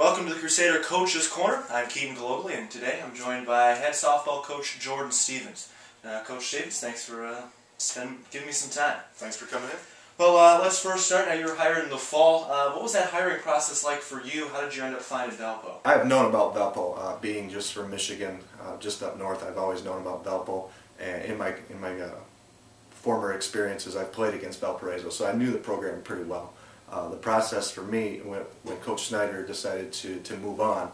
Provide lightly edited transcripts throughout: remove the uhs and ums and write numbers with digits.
Welcome to the Crusader Coach's Corner. I'm Keaton Globally, and today I'm joined by head softball coach Jordan Stevens. Coach Stevens, thanks for giving me some time. Thanks for coming in. Well, let's first start. Now, you were hired in the fall. What was that hiring process like for you? How did you end up finding Valpo? I've known about Valpo, being just from Michigan, just up north. I've always known about Valpo, and in my former experiences, I've played against Valparaiso, so I knew the program pretty well. The process for me, when Coach Snyder decided to move on,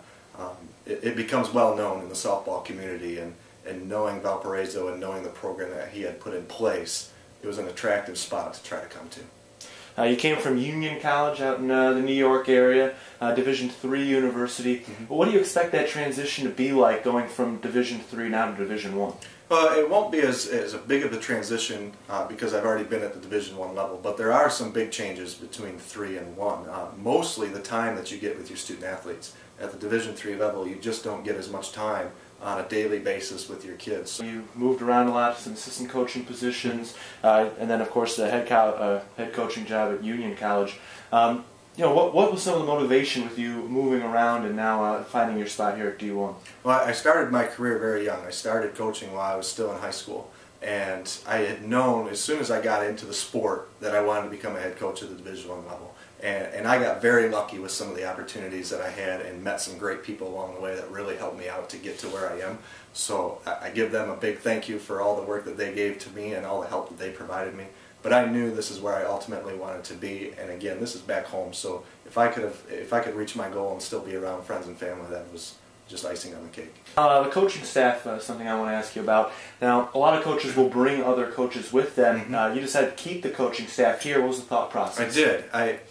it becomes well known in the softball community, and knowing Valparaiso and knowing the program that he had put in place, it was an attractive spot to try to come to. You came from Union College out in the New York area, Division III university. Mm-hmm. What do you expect that transition to be like, going from Division III now to Division I? Well, it won't be as big of a transition because I've already been at the Division I level, but there are some big changes between 3 and 1. Mostly the time that you get with your student athletes. At the Division III level, you just don't get as much time on a daily basis with your kids. You moved around a lot, some assistant coaching positions, and then of course the head coaching job at Union College. What was some of the motivation with you moving around and now finding your spot here at D1? Well, I started my career very young. I started coaching while I was still in high school, and I had known as soon as I got into the sport that I wanted to become a head coach at the Division I level. And I got very lucky with some of the opportunities that I had and met some great people along the way that really helped me out to get to where I am. So I give them a big thank you for all the work that they gave to me and all the help that they provided me. But I knew this is where I ultimately wanted to be, and again, this is back home. So if I could reach my goal and still be around friends and family, that was just icing on the cake. The coaching staff is something I want to ask you about. Now, a lot of coaches will bring other coaches with them. Mm-hmm. You decided to keep the coaching staff here. What was the thought process? I did.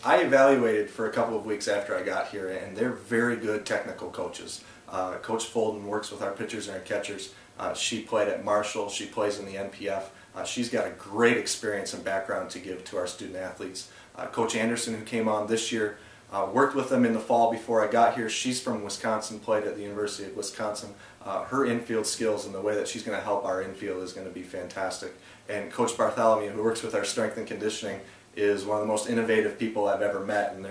I evaluated for a couple of weeks after I got here, and they're very good technical coaches. Coach Folden works with our pitchers and our catchers. She played at Marshall. She plays in the NPF. She's got a great experience and background to give to our student athletes. Coach Anderson, who came on this year, worked with them in the fall before I got here. She's from Wisconsin, played at the University of Wisconsin. Her infield skills and the way that she's going to help our infield is going to be fantastic. And Coach Bartholomew, who works with our strength and conditioning, is one of the most innovative people I've ever met. And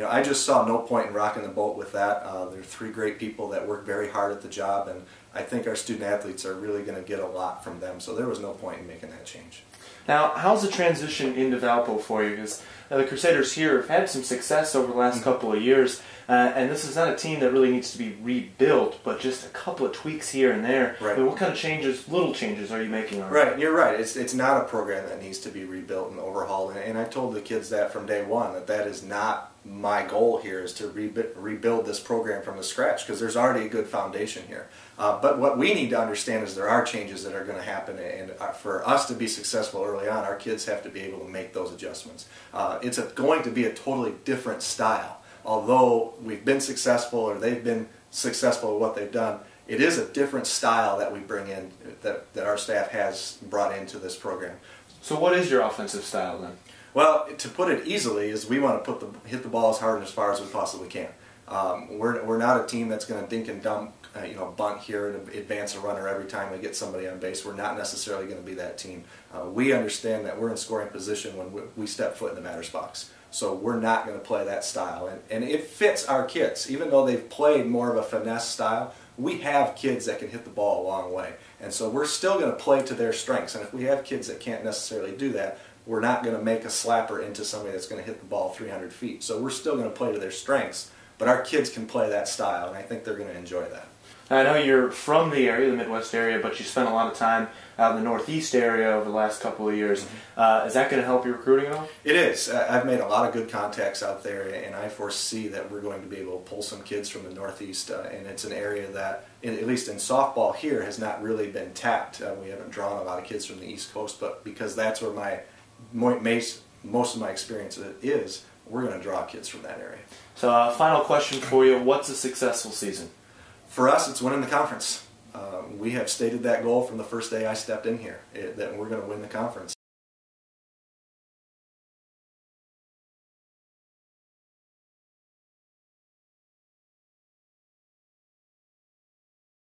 I just saw no point in rocking the boat with that. There are 3 great people that work very hard at the job, and I think our student athletes are really going to get a lot from them. So there was no point in making that change. Now, how's the transition into Valpo for you? Because the Crusaders here have had some success over the last couple of years, and this is not a team that really needs to be rebuilt, but just a couple of tweaks here and there. Right. I mean, what kind of changes, little changes, are you making on it? Right, you're right. It's not a program that needs to be rebuilt and overhauled, and I told the kids that from day one, that is not my goal here, is to rebuild this program from the scratch, because there's already a good foundation here. But what we need to understand is there are changes that are going to happen, and for us to be successful early on, our kids have to be able to make those adjustments. It's going to be a totally different style. Although we've been successful, or they've been successful at what they've done, it is a different style that we bring in, that our staff has brought into this program. So what is your offensive style then? Well, to put it easily, is we want to hit the ball as hard and as far as we possibly can. We're not a team that's going to dink and dump, bunt here and advance a runner every time we get somebody on base. We're not necessarily going to be that team. We understand that we're in scoring position when we step foot in the batter's box. So we're not going to play that style. And it fits our kids. Even though they've played more of a finesse style, we have kids that can hit the ball a long way. And so we're still going to play to their strengths. And if we have kids that can't necessarily do that, we're not going to make a slapper into somebody that's going to hit the ball 300 feet. So we're still going to play to their strengths, but our kids can play that style, and I think they're going to enjoy that. I know you're from the area, the Midwest area, but you spent a lot of time out in the Northeast area over the last couple of years. Mm-hmm. Is that going to help your recruiting at all? It is. I've made a lot of good contacts out there, and I foresee that we're going to be able to pull some kids from the Northeast, and it's an area that, at least in softball here, has not really been tapped. We haven't drawn a lot of kids from the East Coast, but because that's where most of my experience is, we're going to draw kids from that area. So final question for you, what's a successful season? For us, it's winning the conference. We have stated that goal from the first day I stepped in here, that we're going to win the conference.